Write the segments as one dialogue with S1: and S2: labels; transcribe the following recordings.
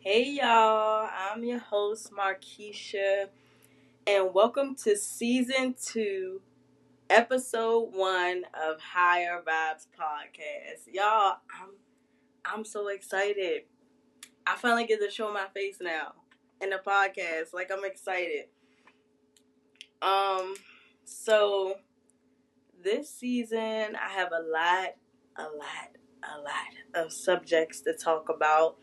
S1: Hey y'all, I'm your host Markeisha, and welcome to season 2, episode 1 of Higher Vibes Podcast. Y'all, I'm so excited. I finally get to show my face now in the podcast. Like I'm excited. Um, so this season I have a lot of subjects to talk about.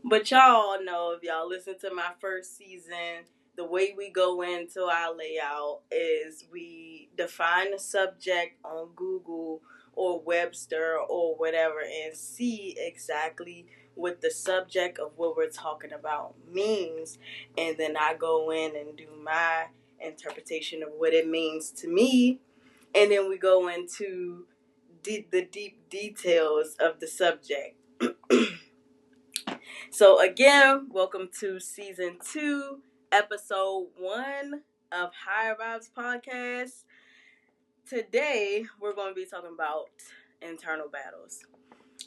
S1: But y'all know, if y'all listen to my first season, the way we go into our layout is we define the subject on Google or Webster or whatever and see exactly what the subject of what we're talking about means. And then I go in and do my interpretation of what it means to me. And then we go into the deep details of the subject. So again, welcome to season 2, episode 1 of Higher Vibes Podcast. Today, we're going to be talking about internal battles.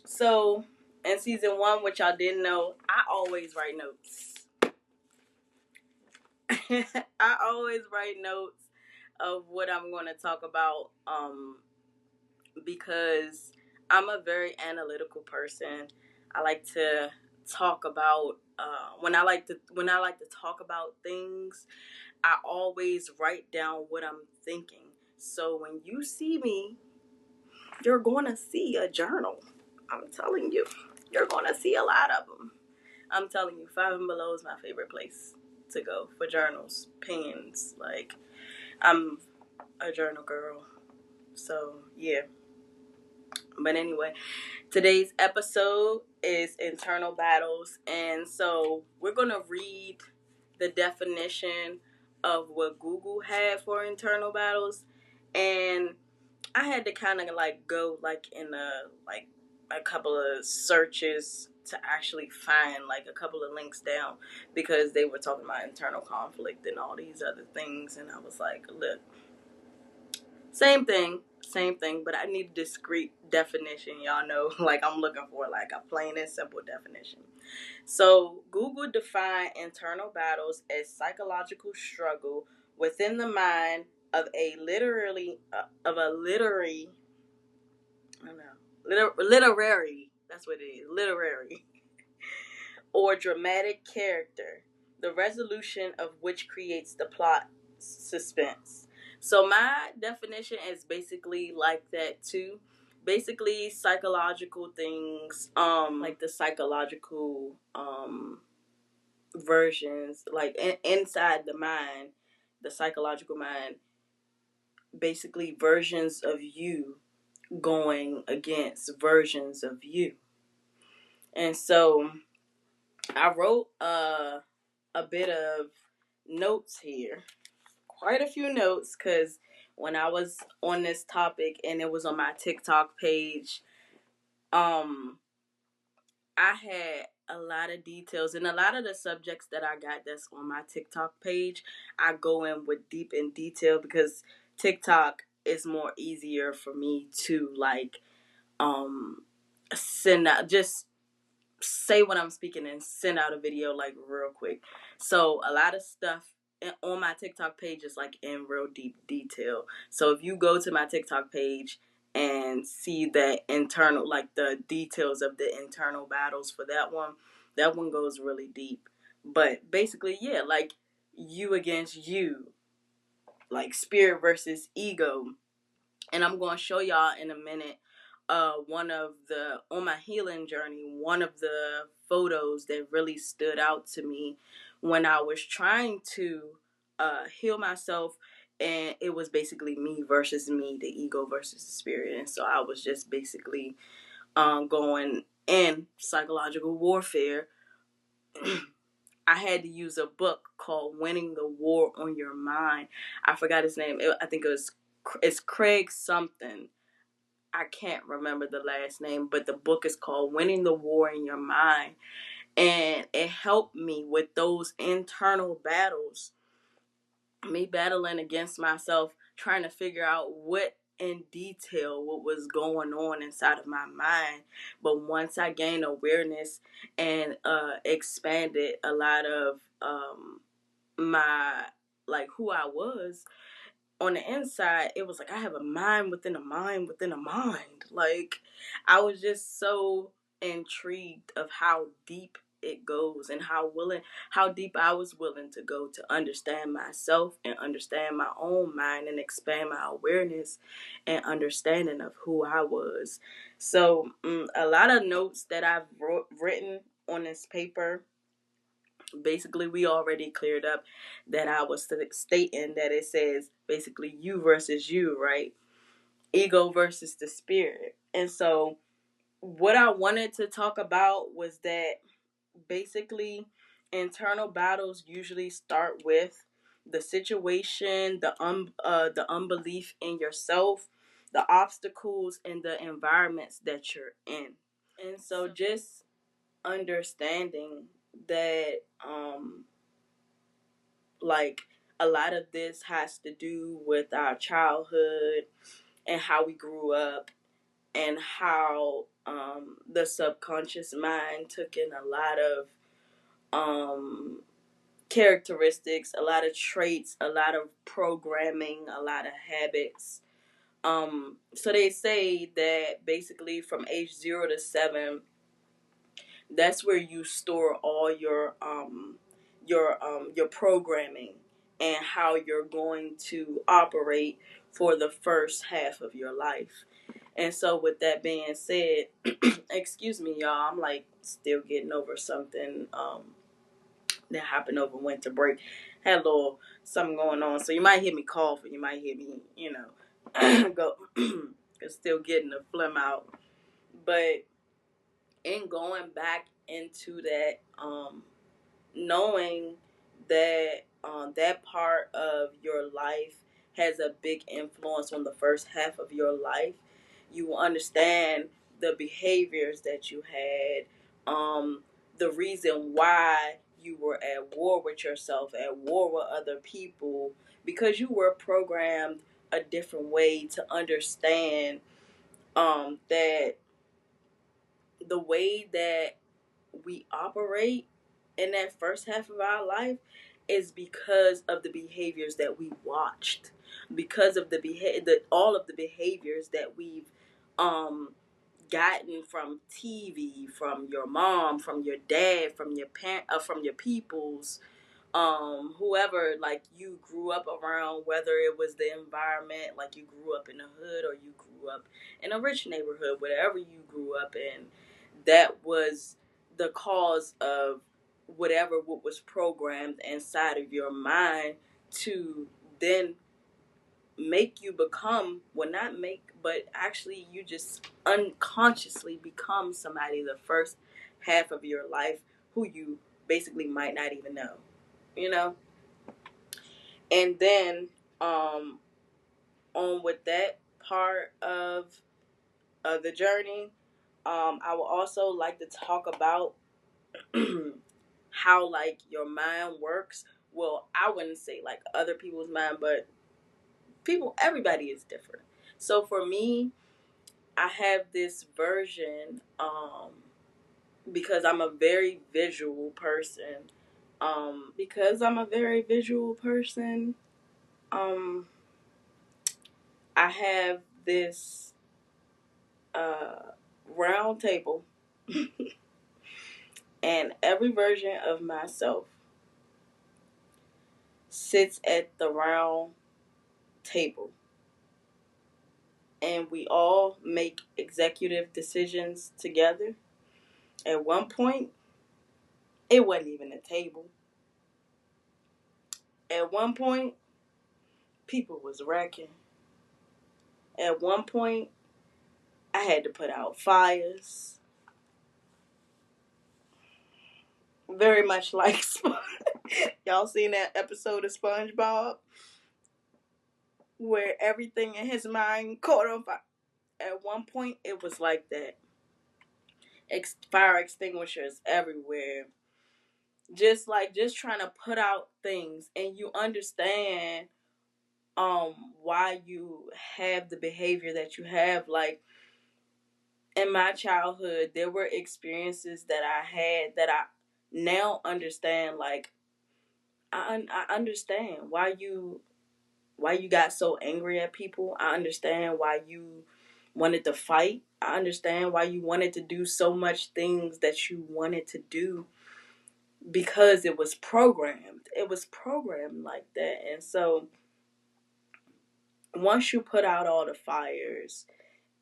S1: So, in season 1, which y'all didn't know, I always write notes. I always write notes of what I'm going to talk about because I'm a very analytical person. I like to talk about when I like to talk about things, I always write down what I'm thinking. So when you see me, you're going to see a journal. I'm telling you, you're going to see a lot of them. I'm telling you, Five and Below is my favorite place to go for journals, pens. Like, I'm a journal girl. So yeah. But anyway, today's episode is internal battles. And so we're going to read the definition of what Google had for internal battles. And I had to kind of go in a couple of searches to actually find a couple of links down, because they were talking about internal conflict and all these other things. And I was like, look, same thing, but I need a discrete definition. Y'all know, I'm looking for a plain and simple definition. So Google defined internal battles as psychological struggle within the mind of a literary, literary, that's what it is, literary or dramatic character, the resolution of which creates the plot suspense. So my definition is basically like that too. Basically psychological things, like the psychological versions, inside the mind, the psychological mind, basically versions of you going against versions of you. And so I wrote a bit of notes here, quite a few notes, because when I was on this topic and it was on my TikTok page, I had a lot of details, and a lot of the subjects that I got that's on my TikTok page, I go in with deep in detail, because TikTok is more easier for me to send out, just say what I'm speaking and send out a video real quick. So a lot of stuff on my TikTok page is in real deep detail. So if you go to my TikTok page and see that internal, the details of the internal battles for that one goes really deep. But basically, yeah, you against you, spirit versus ego. And I'm going to show y'all in a minute on my healing journey, one of the photos that really stood out to me when I was trying to heal myself. And it was basically me versus me, the ego versus the spirit. And so I was just basically going in psychological warfare. I had to use a book called Winning the War on Your Mind. I forgot his name. I think it's Craig something. I can't remember the last name, but the book is called Winning the War in Your Mind. And it helped me with those internal battles, me battling against myself, trying to figure out what in detail what was going on inside of my mind. But once I gained awareness and expanded a lot of my, like, who I was on the inside, it was like I have a mind within a mind within a mind. Like, I was just so intrigued of how deep it goes, and how deep I was willing to go to understand myself and understand my own mind and expand my awareness and understanding of who I was. So a lot of notes that I've written on this paper, basically we already cleared up that I was stating that it says basically you versus you, right? Ego versus the spirit. And so what I wanted to talk about was that basically internal battles usually start with the situation, the unbelief in yourself, the obstacles, and the environments that you're in. And so just understanding that like a lot of this has to do with our childhood and how we grew up, and how the subconscious mind took in a lot of characteristics, a lot of traits, a lot of programming, a lot of habits. So they say that basically from age 0 to 7, that's where you store all your programming and how you're going to operate for the first half of your life. And so with that being said, excuse me y'all, I'm like still getting over something that happened over winter break. Had a little something going on, so you might hear me cough and you might hear me, go still getting the phlegm out. But in going back into that, knowing that that part of your life has a big influence on the first half of your life, you will understand the behaviors that you had, the reason why you were at war with yourself, at war with other people, because you were programmed a different way to understand that the way that we operate in that first half of our life is because of the behaviors that we watched, because of all of the behaviors that we've gotten from TV, from your mom, from your dad, from your from your peoples, whoever like you grew up around, whether it was the environment, like you grew up in the hood or you grew up in a rich neighborhood, whatever you grew up in, that was the cause of whatever what was programmed inside of your mind to then make you become, well, not make, but actually you just unconsciously become somebody the first half of your life who you basically might not even know, you know. And then on with that part of the journey, I would also like to talk about how like your mind works. Well, I wouldn't say like other people's mind, but everybody is different. So for me, I have this version, because I'm a very visual person. Because I'm a very visual person, I have this round table, and every version of myself sits at the round table, and we all make executive decisions together. At one point, it wasn't even a table. At one point, people was wrecking. At one point, I had to put out fires. Very much like y'all seen that episode of SpongeBob where everything in his mind caught on fire. At one point, it was like that. Fire extinguishers everywhere. Just trying to put out things, and you understand why you have the behavior that you have. Like in my childhood, there were experiences that I had that I now understand. Like I understand why you got so angry at people. I understand why you wanted to fight. I understand why you wanted to do so much things that you wanted to do because it was programmed. It was programmed like that. And so once you put out all the fires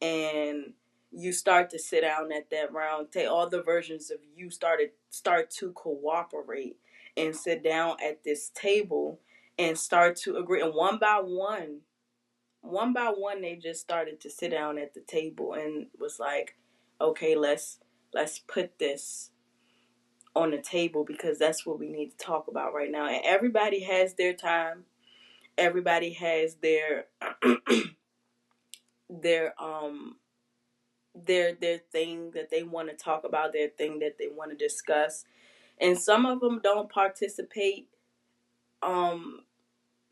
S1: and you start to sit down at that round take all the versions of you start to cooperate and sit down at this table and start to agree, and one by one they just started to sit down at the table and was like, okay, let's put this on the table because that's what we need to talk about right now. And everybody has their time, everybody has their their thing that they want to talk about, their thing that they want to discuss. And some of them don't participate. um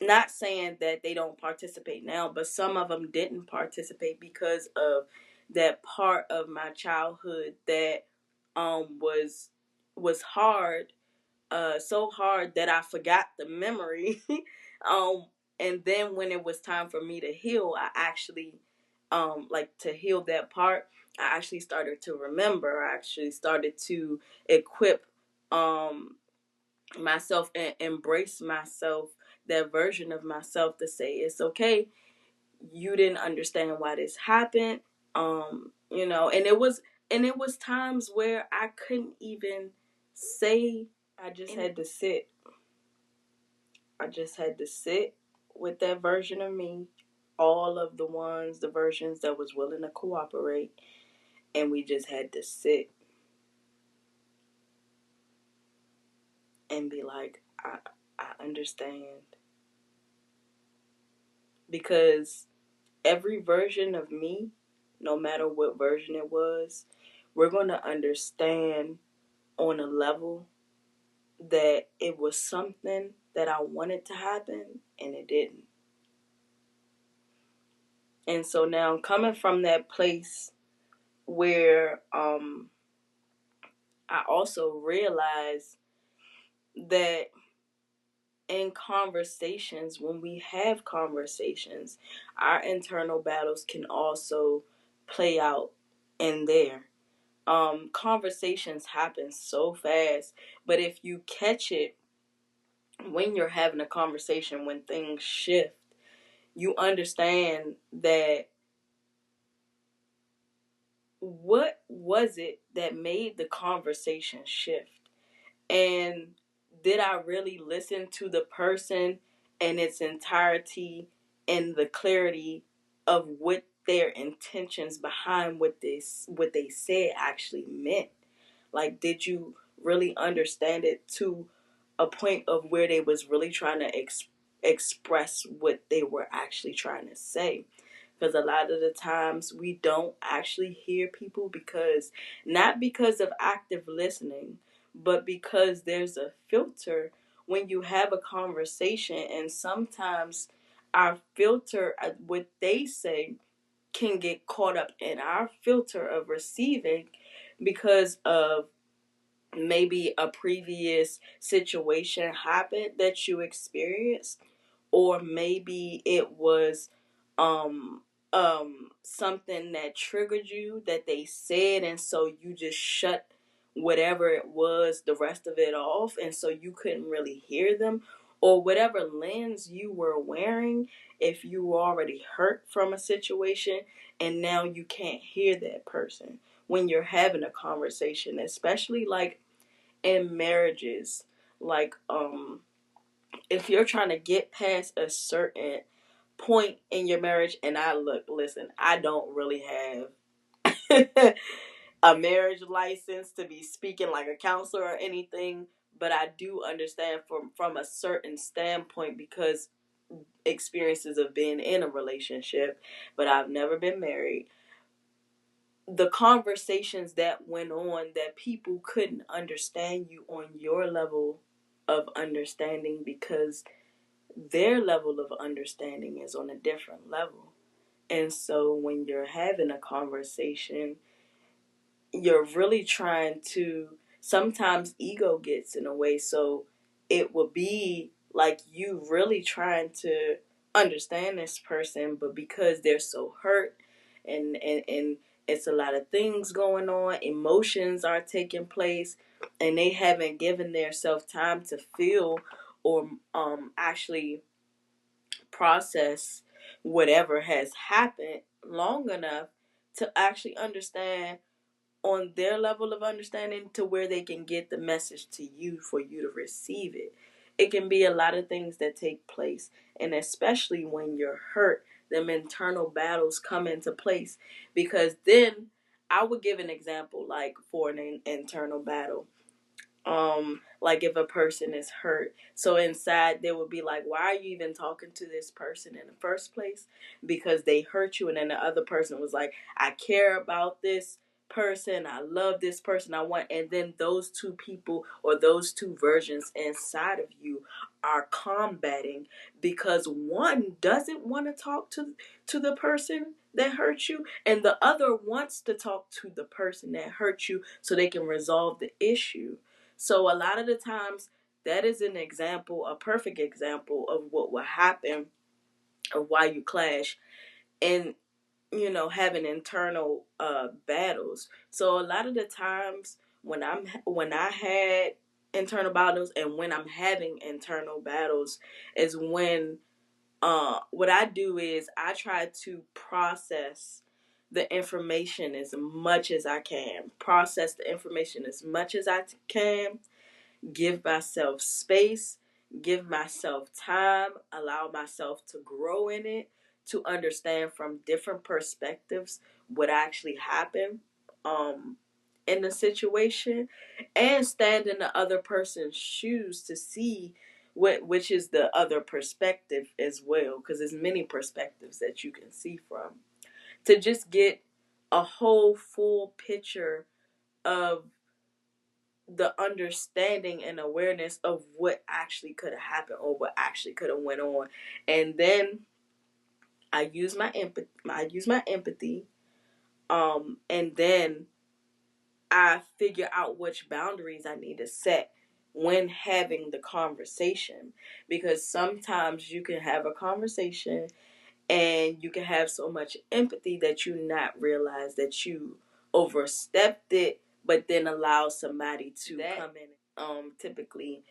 S1: Not saying that they don't participate now, but some of them didn't participate because of that part of my childhood that was hard, so hard that I forgot the memory. um, and then when it was time for me to heal, I actually, like to heal that part, I actually started to remember. I actually started to equip, myself and embrace myself, that version of myself to say it's okay. You didn't understand why this happened. And it was times where I couldn't even say. I just had to sit. I just had to sit with that version of me, all of the versions that was willing to cooperate, and we just had to sit and be like, I understand. Because every version of me, no matter what version it was, we're going to understand on a level that it was something that I wanted to happen and it didn't. And so now coming from that place where I also realize that in conversations, when we have conversations, our internal battles can also play out in there. Conversations happen so fast, but if you catch it when you're having a conversation, when things shift, you understand that what was it that made the conversation shift? And did I really listen to the person in its entirety and the clarity of what their intentions behind what they said actually meant? Like, did you really understand it to a point of where they was really trying to express what they were actually trying to say? Because a lot of the times we don't actually hear people because, not because of active listening, but because there's a filter when you have a conversation, and sometimes our filter, what they say, can get caught up in our filter of receiving because of maybe a previous situation happened that you experienced, or maybe it was something that triggered you that they said, and so you just shut whatever it was, the rest of it off, and so you couldn't really hear them, or whatever lens you were wearing, if you were already hurt from a situation and now you can't hear that person when you're having a conversation, especially like in marriages. Like, if you're trying to get past a certain point in your marriage, and listen, I don't really have a marriage license to be speaking like a counselor or anything, but I do understand from a certain standpoint because experiences of being in a relationship, but I've never been married. The conversations that went on, that people couldn't understand you on your level of understanding because their level of understanding is on a different level. And so when you're having a conversation, you're really trying to, sometimes ego gets in the way, so it will be like you really trying to understand this person, but because they're so hurt and it's a lot of things going on, emotions are taking place, and they haven't given their self time to feel or actually process whatever has happened long enough to actually understand on their level of understanding to where they can get the message to you for you to receive it. It can be a lot of things that take place, and especially when you're hurt, them internal battles come into place, because then I would give an example like for an internal battle, like if a person is hurt, so inside they would be like, why are you even talking to this person in the first place? Because they hurt you. And then the other person was like, I care about this person, I love this person, I want. And then those two people or those two versions inside of you are combating, because one doesn't want to talk to the person that hurt you, and the other wants to talk to the person that hurt you so they can resolve the issue. So a lot of the times, that is an example, a perfect example of what will happen, of why you clash, and having internal battles. So a lot of the times when I had internal battles, and when I'm having internal battles, is when what I do is I try to process the information as much as I can. Process the information as much as I can, give myself space, give myself time, allow myself to grow in it, to understand from different perspectives what actually happened um, in the situation, and stand in the other person's shoes to see which is the other perspective as well, because there's many perspectives that you can see from, to just get a whole full picture of the understanding and awareness of what actually could have happened or what actually could have went on. And then I use my empathy, and then I figure out which boundaries I need to set when having the conversation, because sometimes you can have a conversation and you can have so much empathy that you not realize that you overstepped it, but then allow somebody to come in. Typically,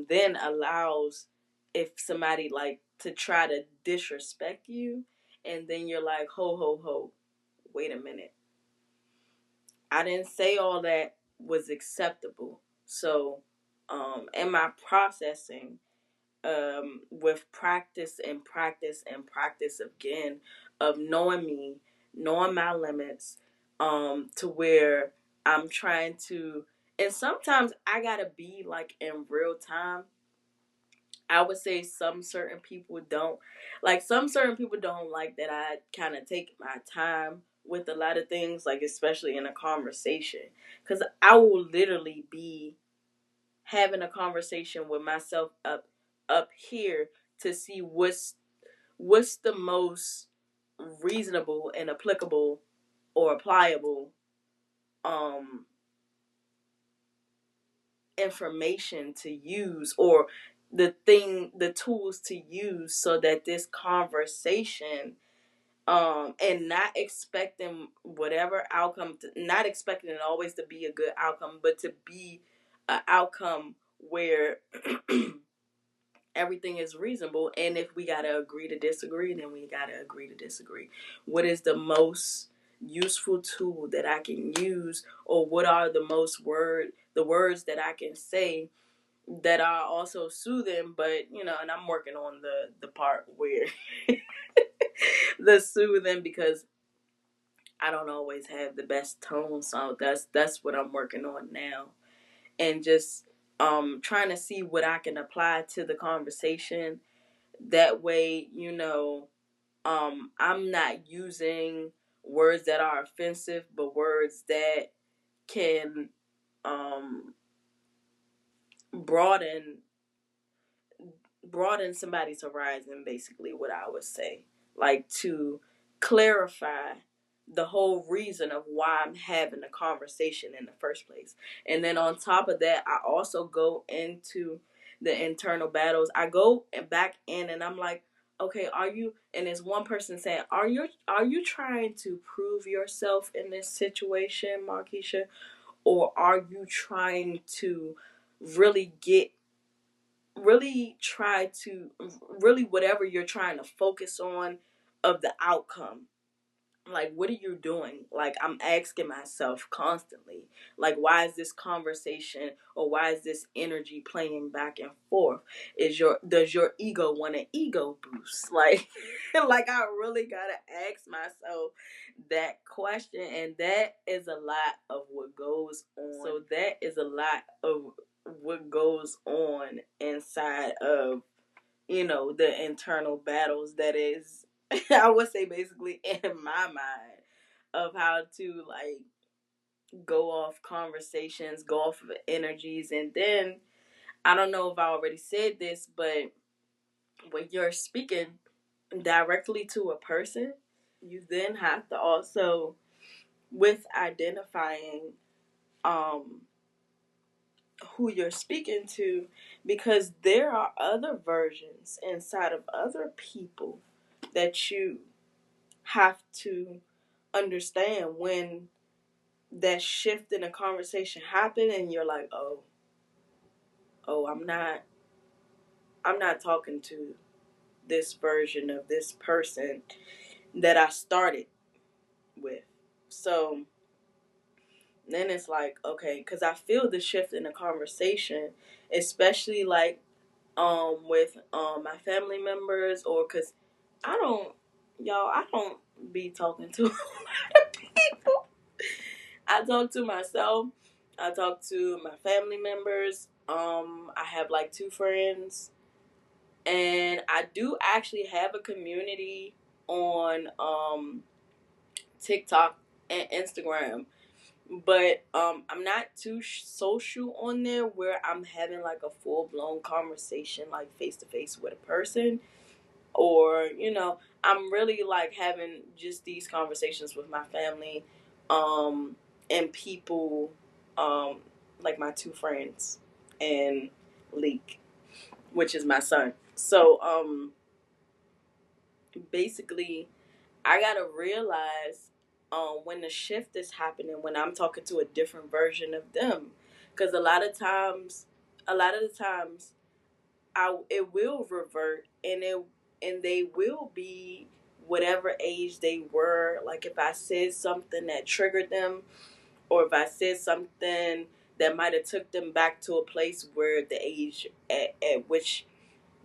S1: then allows, if somebody like to try to disrespect you, and then you're like, ho ho ho, wait a minute, I didn't say all that was acceptable. So, am I processing with practice and practice and practice again of knowing me, knowing my limits, to where I'm trying to, and sometimes I gotta be like in real time. I would say some certain people don't like that I kind of take my time with a lot of things, like especially in a conversation, because I will literally be having a conversation with myself up here to see what's the most reasonable and applicable or applicable um information to use, or the tools to use, so that this conversation, and not expecting whatever outcome not expecting it always to be a good outcome, but to be an outcome where everything is reasonable. And if we gotta agree to disagree, then we gotta agree to disagree. What is the most useful tool that I can use, or what are the words that I can say that are also soothing, but and I'm working on the part where the soothing, because I don't always have the best tone, so that's what I'm working on now, and just trying to see what I can apply to the conversation. That way, I'm not using words that are offensive, but words that can broaden broaden somebody's horizon, basically what I would say. Like to clarify the whole reason of why I'm having a conversation in the first place. And then on top of that, I also go into the internal battles. I go back in and I'm like, okay, are you, and there's one person saying, are you trying to prove yourself in this situation, Markeisha? Or are you trying to really get really try to really whatever you're trying to focus on of the outcome, like what are you doing? Like I'm asking myself constantly, like why is this conversation or why is this energy playing back and forth? Does your ego want an ego boost? Like like I really gotta ask myself that question, and that is a lot of what goes on. So that is a lot of what goes on inside of the internal battles that is I would say basically in my mind of how to like go off conversations, go off of energies. And then I don't know if I already said this, but when you're speaking directly to a person, you then have to also with identifying um who you're speaking to, because there are other versions inside of other people that you have to understand when that shift in a conversation happen and you're like, oh, I'm not talking to this version of this person that I started with. So then it's like, okay, because I feel the shift in the conversation, especially like with my family members, or because I don't be talking to a lot of people. I talk to myself. I talk to my family members. I have like two friends, and I do actually have a community on TikTok and Instagram. But I'm not too social on there where I'm having like a full blown conversation, like face to face with a person, or I'm really like having just these conversations with my family, and people, um like my two friends and Leek, which is my son. So basically I gotta realize when the shift is happening, when I'm talking to a different version of them, because a lot of the times it will revert, and they will be whatever age they were. Like if I said something that triggered them, or if I said something that might have took them back to a place where the age at which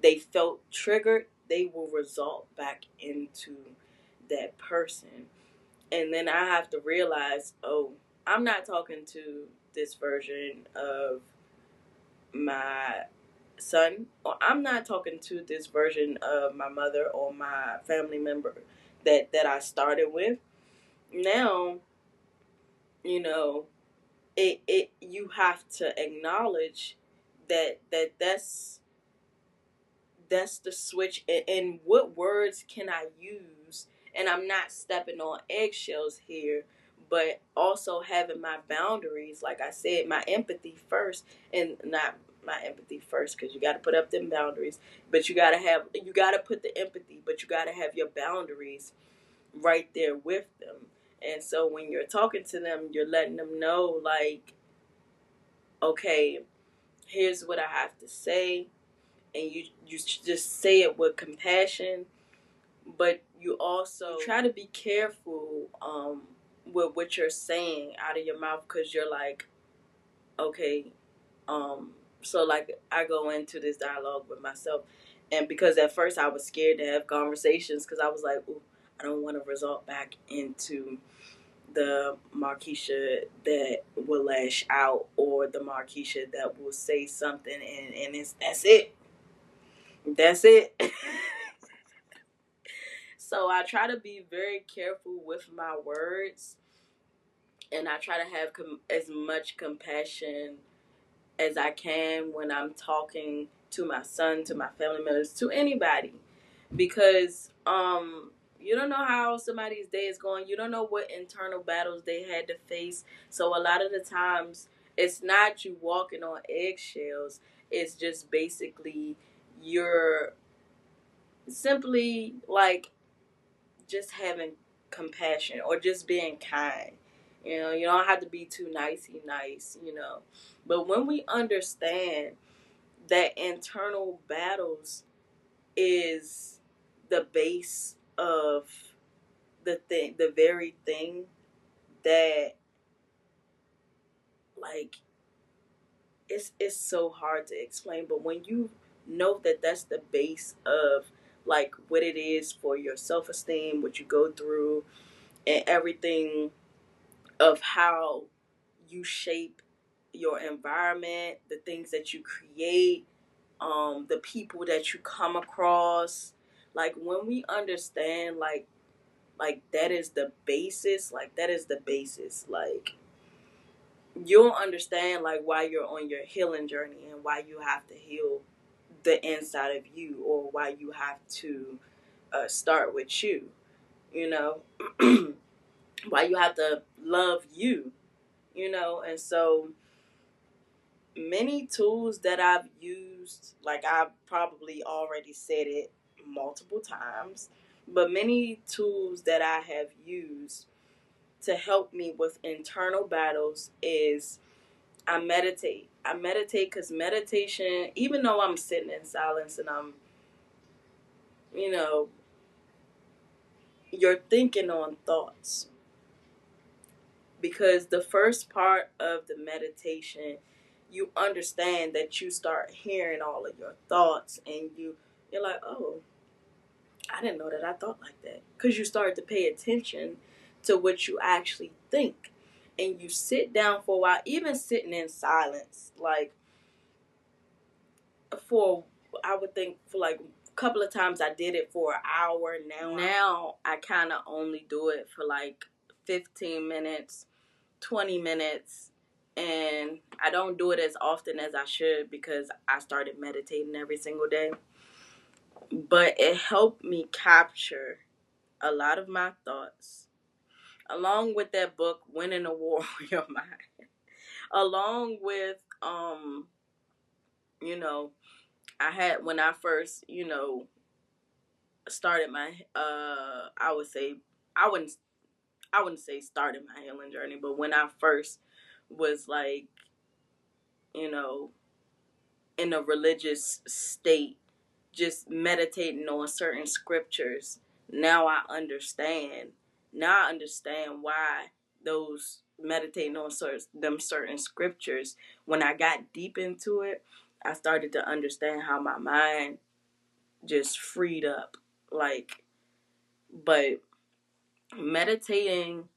S1: they felt triggered, they will result back into that person. And then I have to realize, oh, I'm not talking to this version of my son, or I'm not talking to this version of my mother or my family member that I started with. Now, you know, it you have to acknowledge that's the switch. And what words can I use? And I'm not stepping on eggshells here, but also having my boundaries. Like I said, my empathy first, and not my empathy first, because you got to put up them boundaries. But you got to put the empathy, but you got to have your boundaries right there with them. And so when you're talking to them, you're letting them know, like, okay, here's what I have to say, and you just say it with compassion, but you also try to be careful with what you're saying out of your mouth, because you're like, okay, um so like I go into this dialogue with myself, and because at first I was scared to have conversations, because I was like, ooh, I don't want to result back into the Markeisha that will lash out, or the Markeisha that will say something and that's it. So I try to be very careful with my words, and I try to have as much compassion as I can when I'm talking to my son, to my family members, to anybody, because you don't know how somebody's day is going. You don't know what internal battles they had to face. So a lot of the times, it's not you walking on eggshells. It's just basically you're simply like just having compassion or just being kind. You don't have to be too nicey nice. But when we understand that internal battles is the base of the very thing that, like, it's so hard to explain, but when you know that that's the base of like what it is for your self-esteem, what you go through, and everything of how you shape your environment, the things that you create, the people that you come across. Like when we understand, like that is the basis. Like that is the basis. Like you'll understand like why you're on your healing journey and why you have to heal the inside of you, or why you have to start with you. You know, why you have to love you. And so many tools that I've used, like I've probably already said it multiple times, but many tools that I have used to help me with internal battles is I meditate. I meditate because meditation, even though I'm sitting in silence and you know, you're thinking on thoughts. Because the first part of the meditation, you understand that you start hearing all of your thoughts, and you're like, oh, I didn't know that I thought like that. Because you start to pay attention to what you actually think. And you sit down for a while, even sitting in silence, like for, I would think for like a couple of times I did it for an hour. Now I kind of only do it for like 15 minutes, 20 minutes, and I don't do it as often as I should because I started meditating every single day. But it helped me capture a lot of my thoughts, along with that book, Winning a War on Your Mind, along with, you know, I had, when I first, started my, I would say, I wouldn't, I wouldn't say started my healing journey, but when I first was like, you know, in a religious state, just meditating on certain scriptures, now I understand. Now I understand why those meditating on certain scriptures, when I got deep into it, I started to understand how my mind just freed up. Like, but meditating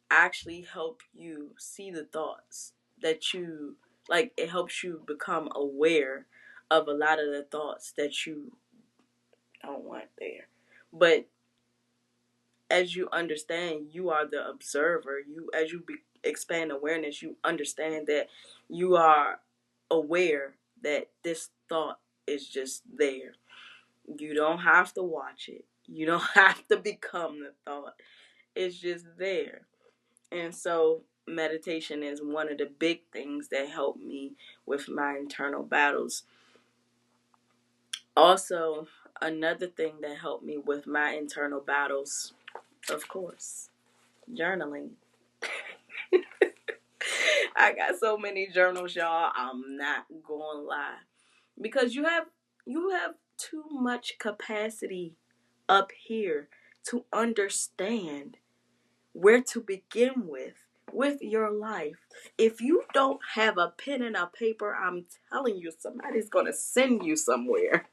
S1: actually help you see the thoughts that you, like, it helps you become aware of a lot of the thoughts that you don't want there. But as you understand, you are the observer. As you expand awareness, you understand that you are aware that this thought is just there. You don't have to watch it. You don't have to become the thought. It's just there. And so meditation is one of the big things that help me with my internal battles. Also, another thing that helped me with my internal battles, of course, journaling. I got so many journals, y'all. I'm not gonna lie. Because you have too much capacity up here to understand where to begin with your life. If you don't have a pen and a paper, I'm telling you, somebody's gonna send you somewhere.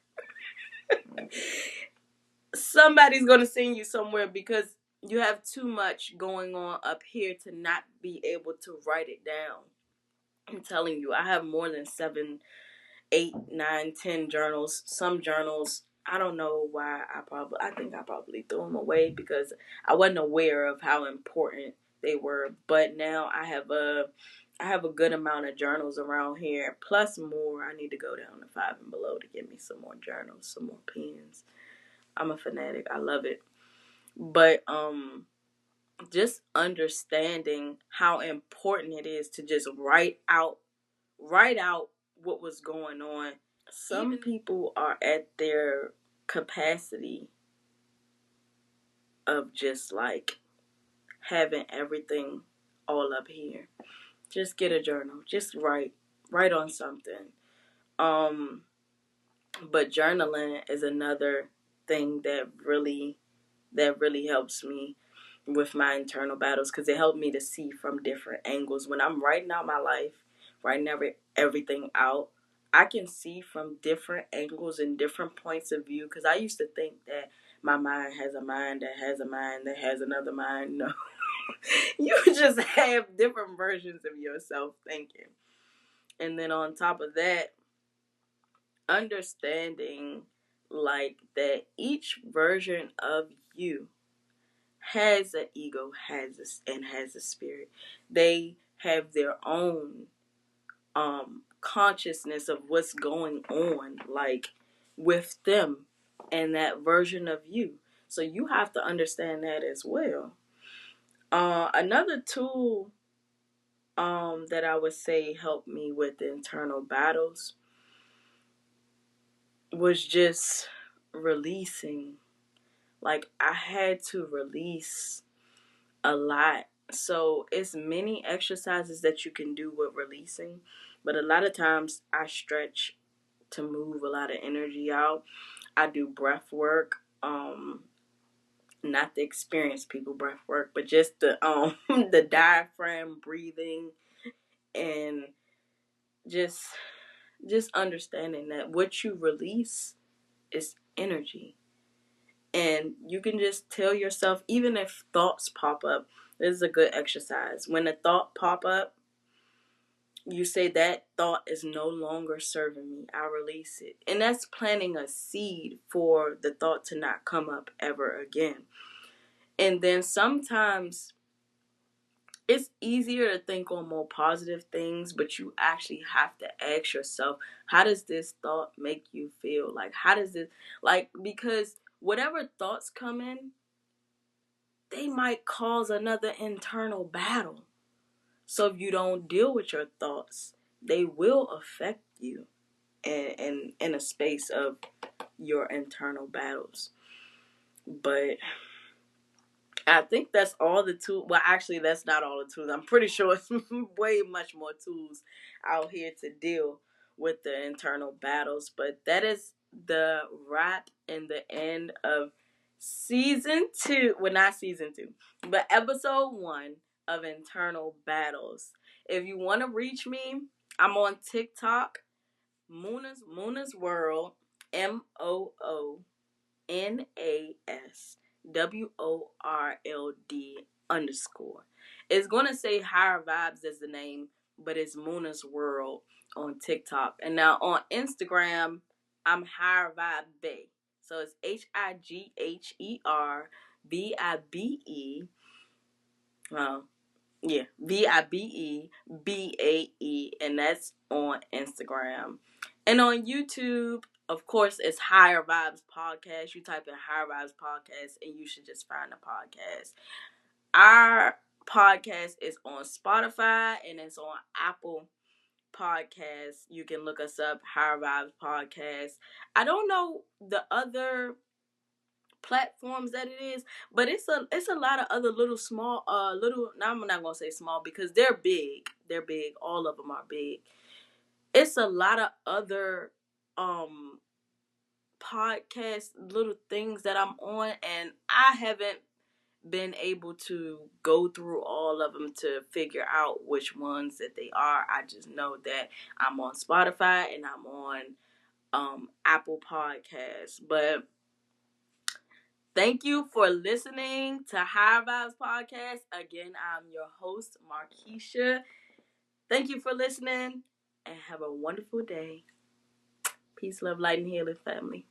S1: Somebody's gonna send you somewhere because you have too much going on up here to not be able to write it down. I'm telling you, I have more than 7, 8, 9, 10 journals. Some journals, I don't know why. I think I probably threw them away because I wasn't aware of how important they were. But now I have I have a good amount of journals around here, plus more. I need to go down to Five and Below to get me some more journals, some more pens. I'm a fanatic. I love it. But just understanding how important it is to just write out what was going on. Some people are at their capacity of just like having everything all up here. Just get a journal. Just write on something. But journaling is another thing that really helps me with my internal battles, because it helped me to see from different angles. When I'm writing out my life, writing everything out, I can see from different angles and different points of view, because I used to think that my mind has a mind that has a mind that has another mind. No. You just have different versions of yourself thinking. And then on top of that, understanding like that each version of you has an ego, has a spirit. They have their own consciousness of what's going on, like with them and that version of you. So you have to understand that as well. Another tool that I would say helped me with the internal battles was just releasing. Like, I had to release a lot. So it's many exercises that you can do with releasing, but a lot of times I stretch to move a lot of energy out. I do breath work, not the experienced people breath work, but just the the diaphragm breathing, and just understanding that what you release is energy. And you can just tell yourself, even if thoughts pop up, this is a good exercise. When a thought pop up, you say that thought is no longer serving me. I release it. And that's planting a seed for the thought to not come up ever again. And then sometimes it's easier to think on more positive things, but you actually have to ask yourself, how does this thought make you feel? Like, how does it, like, because whatever thoughts come in, they might cause another internal battle. So if you don't deal with your thoughts, they will affect you in a space of your internal battles. But I think that's all the tools. Well, actually, that's not all the tools. I'm pretty sure it's way much more tools out here to deal with the internal battles. But that is the wrap and the end of season 2. Well, not season 2, but episode 1 of Internal Battles. If you want to reach me, I'm on TikTok, Muna's World, MOONASWORLD_. It's gonna say Higher Vibes as the name, but it's Muna's World on TikTok. And now on Instagram, I'm Higher Vibe Bae. So it's HIGHERVIBE. Yeah, VIBEBAE, and that's on Instagram. And on YouTube, of course, it's Higher Vibes Podcast. You type in Higher Vibes Podcast, and you should just find the podcast. Our podcast is on Spotify, and it's on Apple Podcasts. You can look us up, Higher Vibes Podcast. I don't know the other platforms that it is, but it's a lot of other little small little, now I'm not gonna say small because they're big, all of them are big. It's a lot of other podcast little things that I'm on, and I haven't been able to go through all of them to figure out which ones that they are. I just know that I'm on Spotify and I'm on Apple Podcasts. But thank you for listening to High Vibes Podcast. Again, I'm your host, Markeisha. Thank you for listening, and have a wonderful day. Peace, love, light, and healing, family.